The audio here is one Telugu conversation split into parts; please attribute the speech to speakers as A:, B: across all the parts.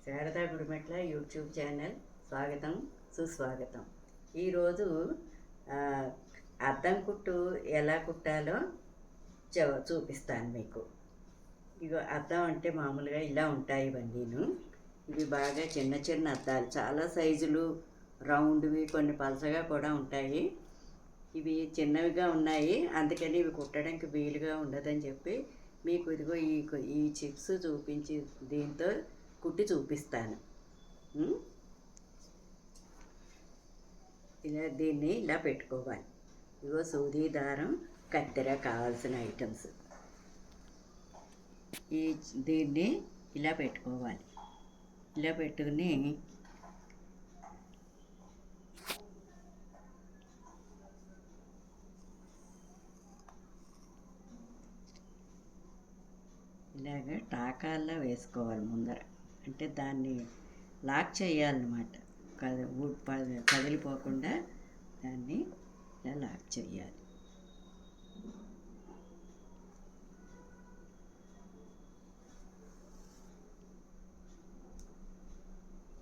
A: శారదా గుడిమెట్ల యూట్యూబ్ ఛానల్ స్వాగతం సుస్వాగతం. ఈరోజు అద్దం కుట్టు ఎలా కుట్టాలో చూపిస్తాను మీకు. ఇగో అద్దం అంటే మామూలుగా ఇలా ఉంటాయి ఇవన్నీను. ఇవి బాగా చిన్న చిన్న అద్దాలు, చాలా సైజులు, రౌండ్వి, కొన్ని పలసగా కూడా ఉంటాయి. ఇవి చిన్నవిగా ఉన్నాయి, అందుకని ఇవి కుట్టడానికి వీలుగా ఉండదని చెప్పి మీకు ఇదిగో ఈ చిప్స్ చూపించి దీంతో కుట్టి చూపిస్తాను. దీన్ని ఇలా పెట్టుకోవాలి. ఇగో సూది, దారం, కత్తెర కావాల్సిన ఐటమ్స్. దీన్ని ఇలా పెట్టుకోవాలి. ఇలా పెట్టుకుని ఇలాగ టాకాల్లో వేసుకోవాలి ముందర. అంటే దాన్ని లాక్ చేయాలన్నమాట. కదిలిపోకుండా దాన్ని ఇలా లాక్ చేయాలి.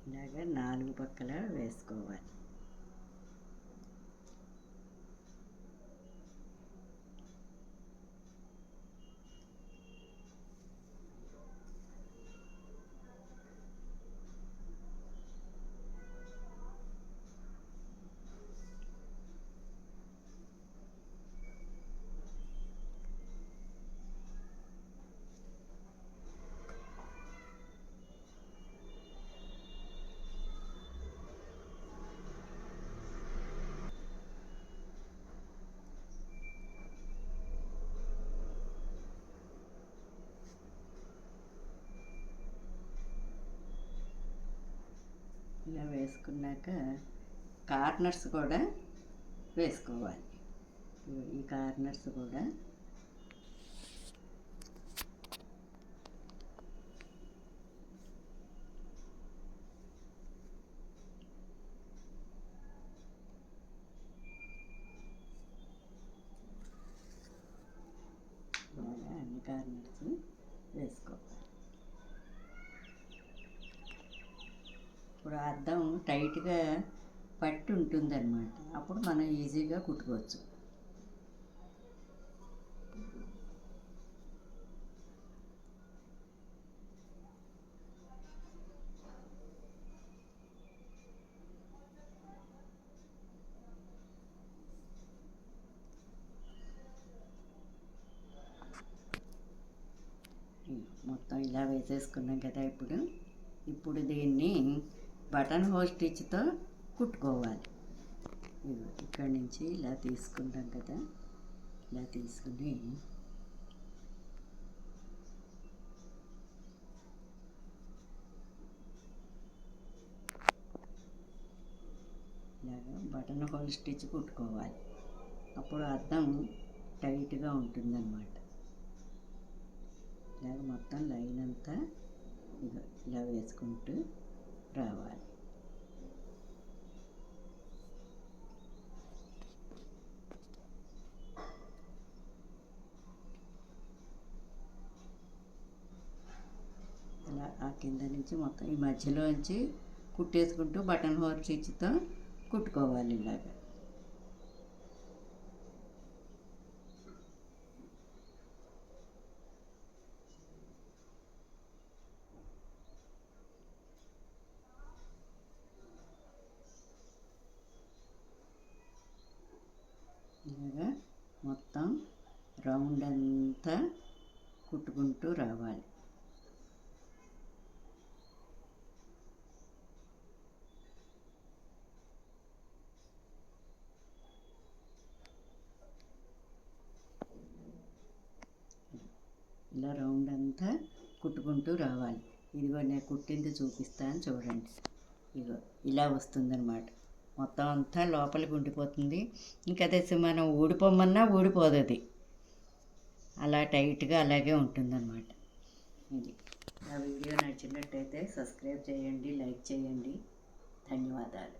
A: ఇలాగ 4 పక్కల వేసుకోవాలి. ఇలా వేసుకున్నాక కార్నర్స్ కూడా వేసుకోవాలి. ఈ కార్నర్స్ కూడా అన్ని కార్నర్స్ వేసుకోవాలి. ఇప్పుడు అద్దం టైట్గా పట్టి ఉంటుందన్నమాట. అప్పుడు మనం ఈజీగా కుట్టుకోవచ్చు. మొత్తం ఇలా వేసేసుకున్నాం కదా. ఇప్పుడు దీన్ని బటన్ హోల్ స్టిచ్తో కుట్టుకోవాలి. ఇక్కడి నుంచి ఇలా తీసుకుంటాం కదా. ఇలా తీసుకుని ఇలాగ బటన్ హోల్ స్టిచ్ కుట్టుకోవాలి. అప్పుడు అద్దం టైట్గా ఉంటుందన్నమాట. ఇలాగ మొత్తం లైన్ అంతా ఇలా వేసుకుంటూ రావాలి. ఇలా ఆ కింద నుంచి మొత్తం ఈ మధ్యలోంచి కుట్టేసుకుంటూ బటన్ హోల్ స్టిచ్తో కుట్టుకోవాలి. ఇలాగా ఇలాగా మొత్తం రౌండ్ అంతా కుట్టుకుంటూ రావాలి. ఇలా రౌండ్ అంతా కుట్టుకుంటూ రావాలి. ఇదిగో నేను కుట్టింది చూపిస్తాను చూడండి. ఇగో ఇలా వస్తుందన్నమాట. మొత్తం అంతా లోపలికి ఉండిపోతుంది. ఇంకా అదే మనం ఊడిపోమన్నా ఊడిపోదు. అది అలా టైట్గా అలాగే ఉంటుందన్నమాట. ఇది ఆ వీడియో నచ్చినట్టయితే సబ్స్క్రైబ్ చేయండి, లైక్ చేయండి. ధన్యవాదాలు.